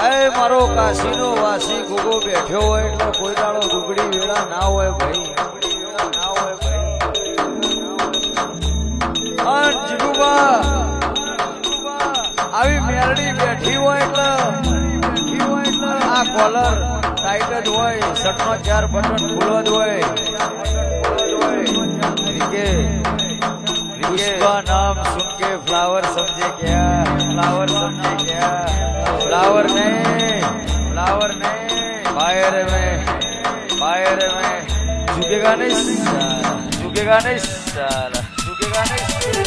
એ મારો કાશીનો વાસી ગુગો બેઠ્યો હોય એટલે કોઈ દાડો દુગડી વેળા ના હોય ભાઈ, ના હોય ભાઈ. જીગુબા આવી મેરડી બેઠી હોય એટલે આ કોલર ટાઈટ જ હોય, શર્ટનો 4 બટન ખુલ્લો જ હોય. उसका नाम सुन के फ्लावर समझे क्या, फ्लावर समझे क्या, फ्लावर नहीं फायर में झुकेगा नहीं साला, झुकेगा नहीं साला, झुकेगा नहीं.